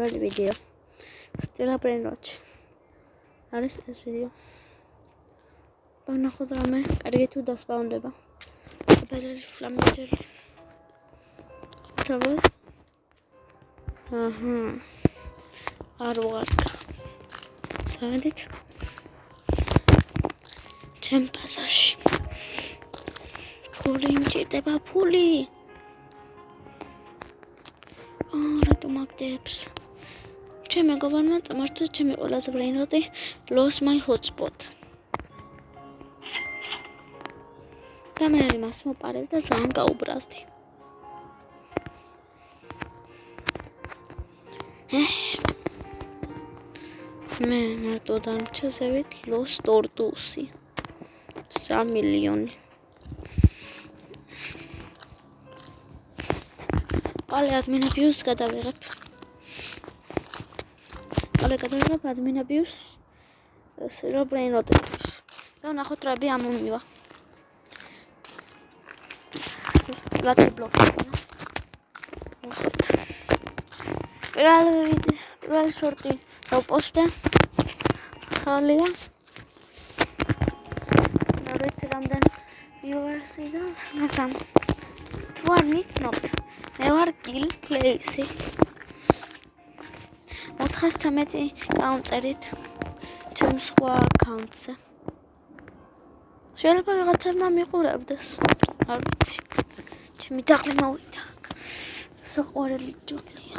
Early video. Still a brain watch. Არის ეს ვიდეო. Πανახოთ რამე, კარგი თუ დასპაუნდება. Აბერელი ფლამინჯელი. თავი. აჰა. არ ვარკა. წავედით. ჩემ პასაჟში. ფული მჭირდება ფული. რატომ აკდებს? ჩემ მეგობარმა წამართვა ჩემი ყველაზე ბრეინოტი lost my hotspot. და მე მას მოპარეს და ძალიან გაუბრაზდი. მე მარტო დამრჩა ზევით lost tortusi. 3 მილიონი. ყალე admin abuse გადავიღებ. გადავიღებ admin abuse რა ბრეინოტების. და ნახოთ რა ბი ამომივა. ლაკი ბლოკი. ნახოთ. პირველი შორტი დავპოსტე. ხალია. რა ვიცი რამდენ viewers იდავს, მაგრამ თუ არ მიცნობთ, მე ვარ Kill Place-ი. 413 გაუნწერით ჩემ სხვა account-ზე. შეიძლება ვიღაცებმა მიყურებდეს. არ ვიცი. ჩემი დაღლი მოვიდა. საყვარელი ჯოკლია.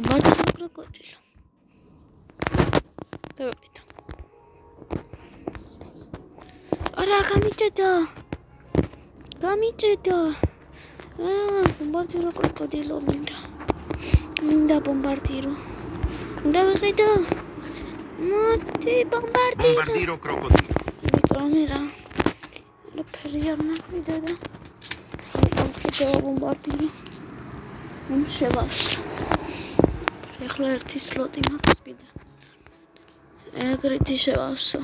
მართ კროკოდილო. დავიდო. არა, გამიჭედა. ბომბარდირო კროკოდილო მინდა ბომბარდირო. უნდა ვიყიდო. მოდი Bombardiro crocodilo. Camera. La perriarna veda da. Anche bombardiro. Non შევავს. ეხლა ერთი სლოტი მაქვს კიდე. ეგრეთი შევავსო.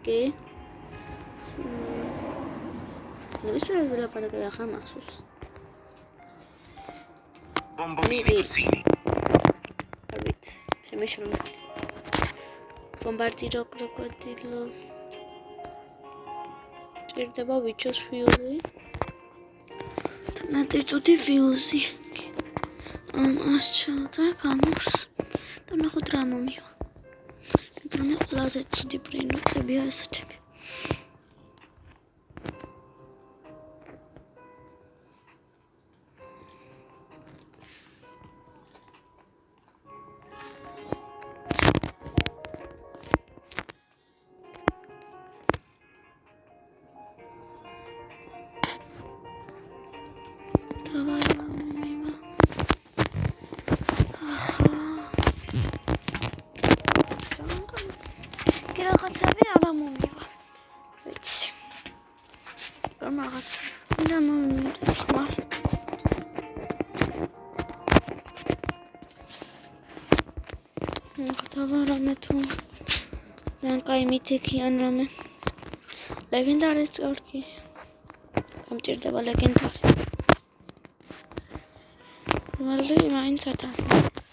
Okay. Deixa eu ver para que ya maxus. Bombonini cosini. Alright. Se me llama. Bombardiro crocodilo. Ჭირდება ვიჩოს ფიუზი. თანადი წუთი ფიუზი. ამას ჩავდებ ამურს. და ნახოთ რა მომივა. მეტრონე ყველაზე ცუდი ბრეინოტებია ესეთები. რამე თუ ძალიან კაი მითიქიან რამე ლეგენდარის წორკი გამჭირდება ლეგენდარი მაინც 1000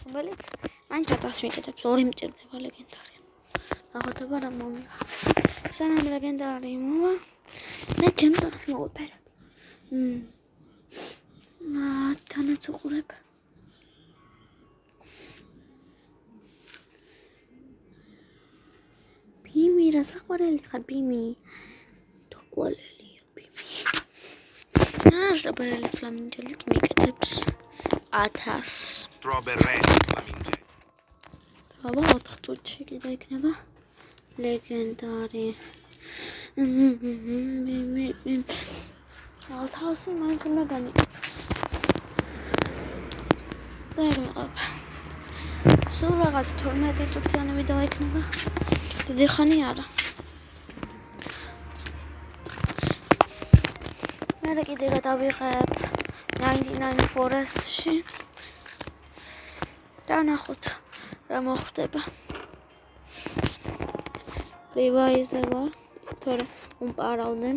რომელიც მაინც 1000 მიკეთებს 2 მჭირდება ლეგენდარი ნახოთება რა მომივა სანამ ლეგენდარი მოვა მე ჩემთან მოვიფერებ თანაც უყურებ ბიმი რა საყვარელი ხარ ბიმი თოყვალელია ბიმი საყვარელი ფლამინჯელი კი მიკეთებს 1000 Strawberry flamingo. აბა 4 წუთში კიდე იქნება ლეგენდარი 1000 მაინც უნდა გამიკეთოს და მიყავ სულ რაღაც 12 წუთიანი ვიდეო იქნება დიდი ხანი არა. მე კიდე გადავიღებ 99 Forest-ში დანახოთ რა მოხდება. Revise ვარ, თორე უმპარავდნენ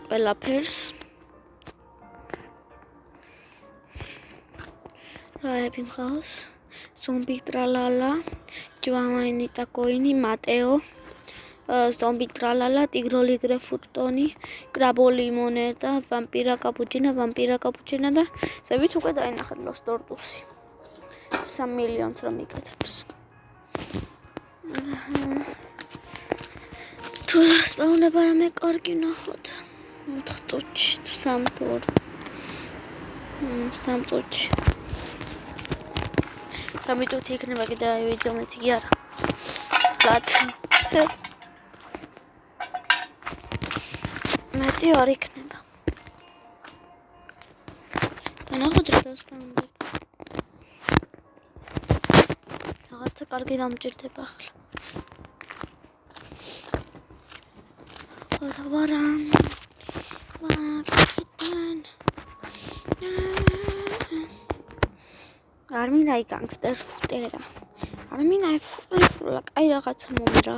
ყველაფერს. რაები მყავს? ზომბი ტრალალა, ჯვამაინიტა კოინი, მატეო, ზომბი ტრალალა, ტიგროლი გრეფურტონი, კრაბოლი მონეტა, ვამპირა კაპუჩინა და ზევით უკვე დაინახეთ ლოს დორტუსი. 3 მილიონს რომ იკეთებს. თუ სპაუნება რამე კარგი ნახოთ. 4 წუთში თუ 3 თორ. 3 წუთში. გამიტუთ იქნება კიდე ვიდეო მეც კი არა. ლათ. მეტი არ იქნება. დანახოთ რა დასტანდება. რაღაცა კარგი დამჭირდება ახლა. ხოთაბარამ. ვაკიდან. არ მინდა აი განგსტერ ფუტერა. არ მინდა აი ფურლა, კაი რაღაცა მომირა.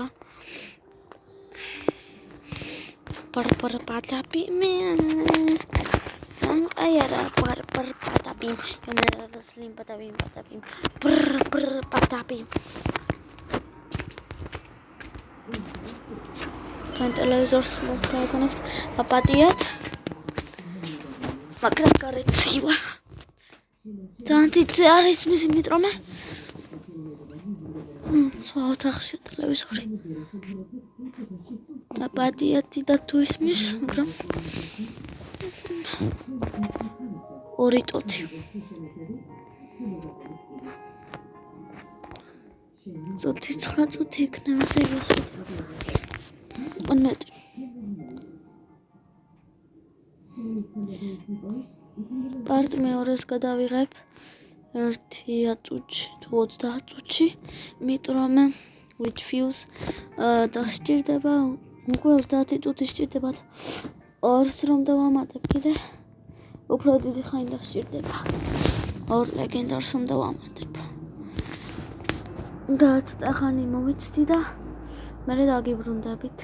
პარ პატაპი მე. სან აი არა პარ პატაპი. გამერა სლიმ პატაპი. პრ პატაპი. კან ტელევიზორს ხმას გაიგონებთ აპატიად. მაგრამ გარეთ ცივა. დანტიცე არის მისი მიტრომე. სხვა ოთახში ტელევიზორი. აპატიათი და თუ ისმის, მაგრამ ორი ტოტი. ზოთი 9 წუთი იქნება სეგას. ონმეტი. პარტ მეორეს გადავიღებ 1 წუთში თუ 30 წუთში, იმიტომ რომ with views დასჭირდება უკვე 30 წუთი სჭირდება. ორს რომ დავამატებ კიდე უფრო დიდი ხანი დასჭირდება. ორ ლეგენდარს რომ დავამატებ. და ცოტა ხანი მომიცდი და მერე დაგიბრუნდებით.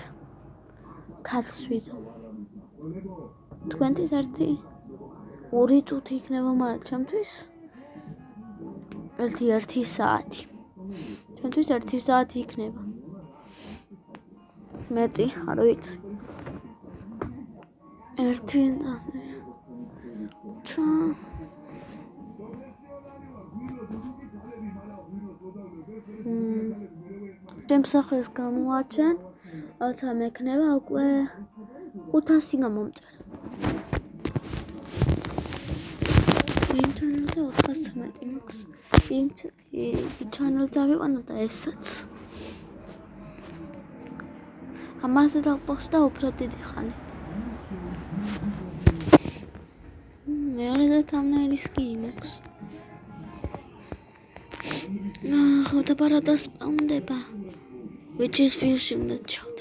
ქართლს ვიზო. თქვენთვის 2 წუთი იქნება, მაგრამ ჩემთვის 1 საათი. ჩვენთვის 1 საათი იქნება. მეტი, არ ვიცი. 1 და შემსახეს გამოაჩენ, რათა მექნება უკვე 500 გამომწერა. იმ ჩანელზე 413 მაქვს. იმ ჩანელს ავიყვანო და ესაც. ამაზე დავპოსტა უფრო დიდი ხანი. მეორეზე თამნაირი სკინი მაქვს. ხოდა პარა დასპაუნდება. Which is fishing the chat.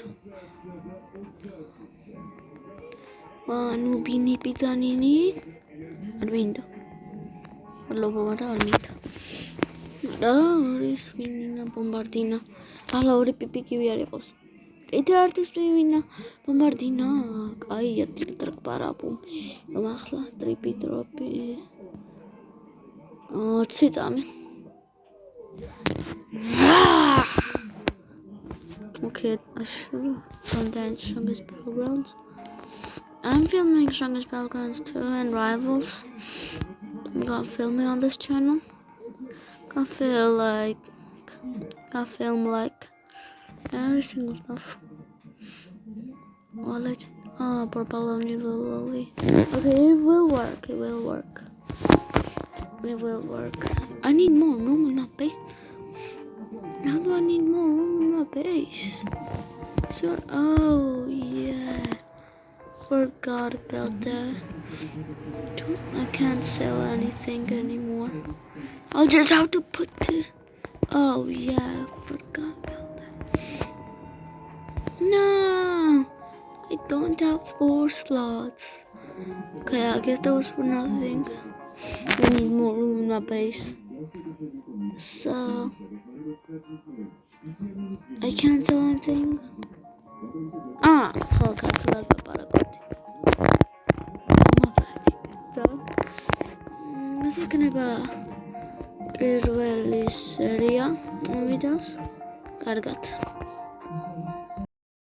ნუბინი პიძანინი. არ მინდა. ლობომა არ მინდა. რა არის ვინა ბომბარდინა. ალა ორი პიპიკივი არ იყოს. კიდე არის ვინა ბომბარდინა. კაია ტრიკ პარაპუ. რომ ახლა ტრიპი ტროპი. ციტამი. Okay, I should contain strongest battlegrounds. I'm filming strongest battlegrounds too and rivals. I'm gonna film it on this channel. Gonna film like every single stuff. Purple only lily. Okay, it will work. I need more room in my base. How do I need more room in my base? So, oh yeah, forgot about that. I can't sell anything anymore. I'll just have to put it. Oh yeah, forgot about that. No, I don't have 4 slots. Okay, I guess that was for nothing. I need more room in my base. So I can't tell anything. Calculat para kote. Así que neba პირველი სერია ვიდეოს კარგად